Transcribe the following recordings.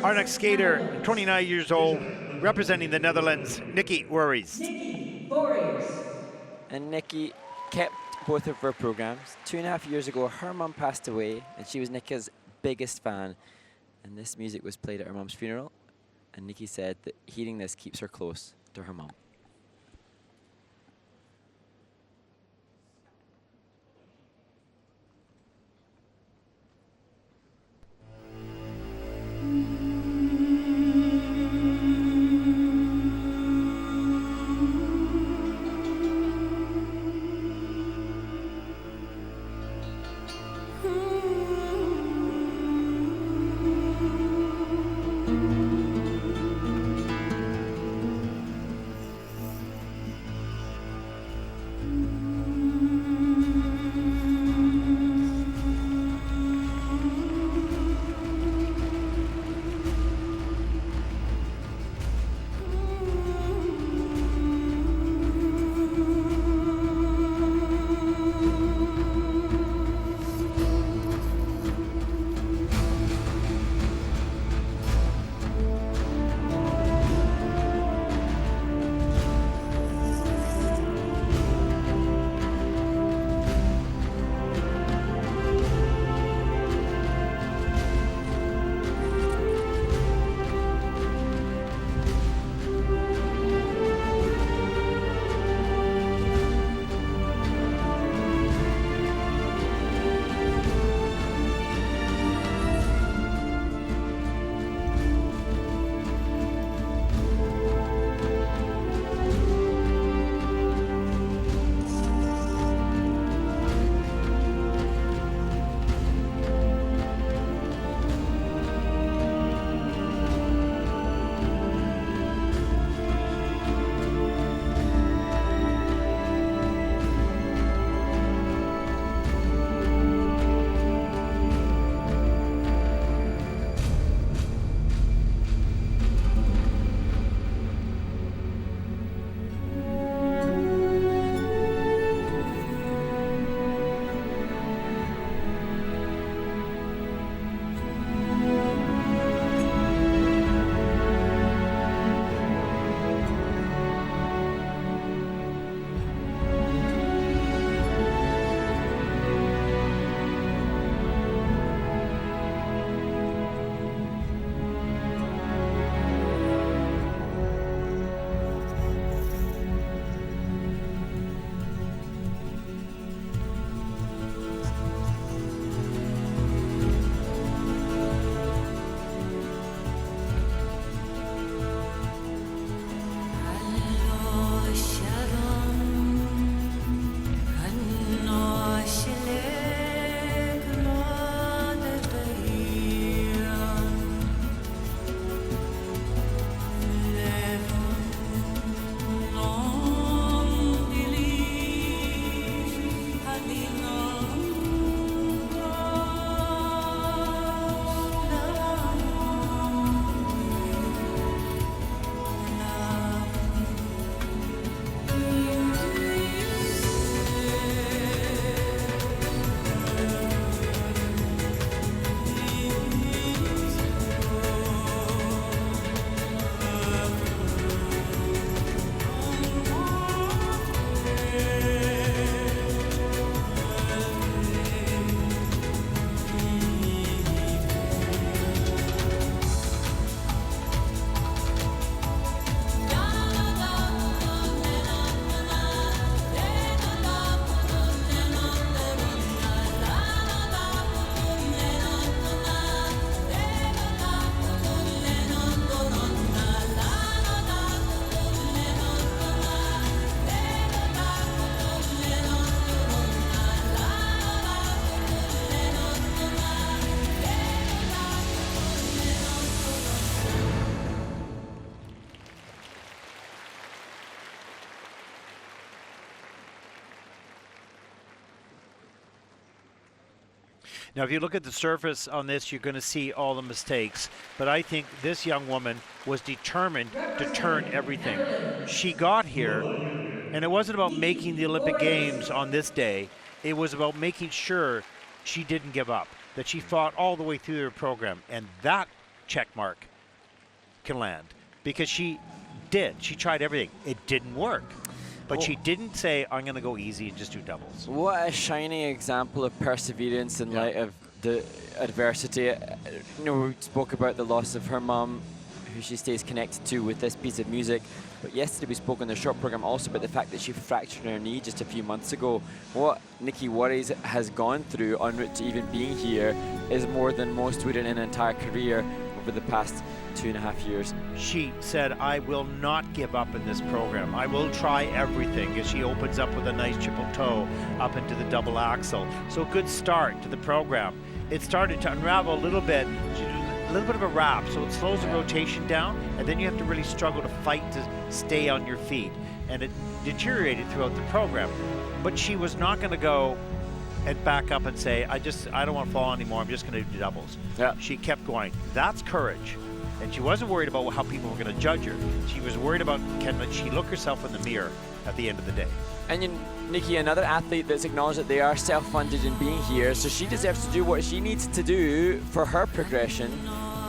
Our next skater, 29 years old, representing the Netherlands, Niki, WORIES. Niki, WORIES. And Niki kept both of her programs. 2.5 years ago, her mum passed away, and she was Niki's biggest fan. And this music was played at her mum's funeral. And Niki said that hearing this keeps her close to her mum. Now, if you look at the surface on this, you're going to see all the mistakes. But I think this young woman was determined to turn everything. She got here, and it wasn't about making the Olympic Games on this day. It was about making sure she didn't give up, that she fought all the way through her program. And that check mark can land, because she did. She tried everything. It didn't work. But she didn't say, I'm going to go easy and just do doubles. What a shining example of perseverance in light of the adversity. We spoke about the loss of her mum, who she stays connected to with this piece of music. But yesterday we spoke on the short program also about the fact that she fractured her knee just a few months ago. What Niki WORIES has gone through en route to even being here is more than most would in an entire career over the past 2.5 years. She said, I will not give up in this program. I will try everything, as she opens up with a nice triple toe up into the double axel. So good start to the program. It started to unravel a little bit. She did a little bit of a wrap, so it slows the rotation down, and then you have to really struggle to fight to stay on your feet. And it deteriorated throughout the program. But she was not going to go and back up and say, I don't want to fall anymore, I'm just going to do doubles. Yeah. She kept going. That's courage. And she wasn't worried about how people were going to judge her. She was worried about, can she look herself in the mirror at the end of the day. And Niki, another athlete that's acknowledged that they are self-funded in being here, so she deserves to do what she needs to do for her progression.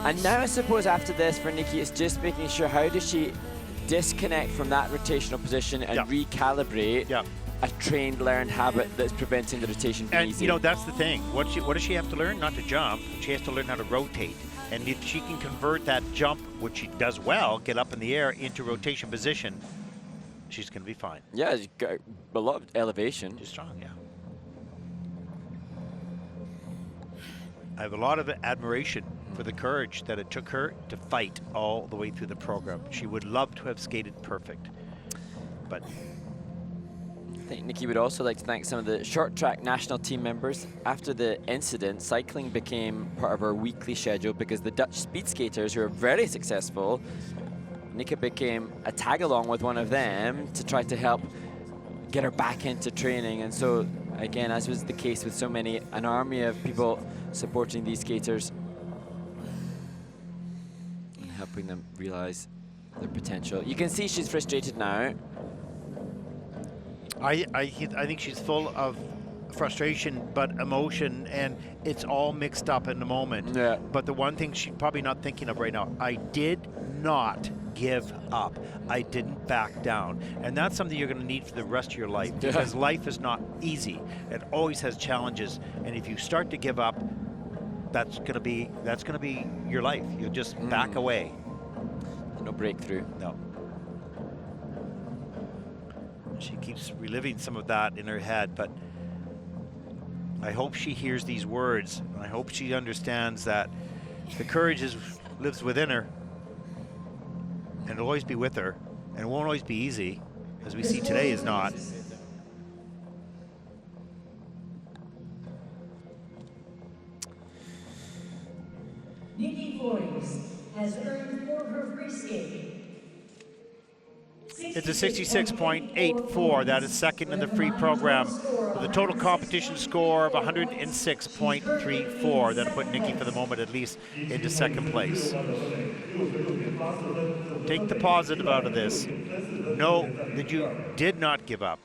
And now I suppose after this for Niki, it's just making sure, how does she disconnect from that rotational position and recalibrate a trained, learned habit that's preventing the rotation being easy? And that's the thing. What does she have to learn? Not to jump. She has to learn how to rotate. And if she can convert that jump, which she does well, get up in the air into rotation position, she's going to be fine. Yeah, she's got a lot of elevation. She's strong, yeah. I have a lot of admiration for the courage that it took her to fight all the way through the program. She would love to have skated perfect, but I think Niki would also like to thank some of the short track national team members. After the incident, cycling became part of our weekly schedule because the Dutch speed skaters, who are very successful, Niki became a tag-along with one of them to try to help get her back into training. And so, again, as was the case with so many, an army of people supporting these skaters and helping them realize their potential. You can see she's frustrated now. I think she's full of frustration, but emotion, and it's all mixed up in the moment. Yeah. But the one thing she's probably not thinking of right now, I did not give up. I didn't back down. And that's something you're going to need for the rest of your life, because life is not easy. It always has challenges. And if you start to give up, that's going to be your life. You'll just back away. No breakthrough. No. She keeps reliving some of that in her head, but I hope she hears these words, and I hope she understands that the courage lives within her, and it'll always be with her, and it won't always be easy, as we see today is not. Niki WORIES has earned for her free skate. It's a 66.84. That is second in the free program with a total competition score of 106.34. That'll put Niki for the moment at least into second place. Take the positive out of this. Know that you did not give up.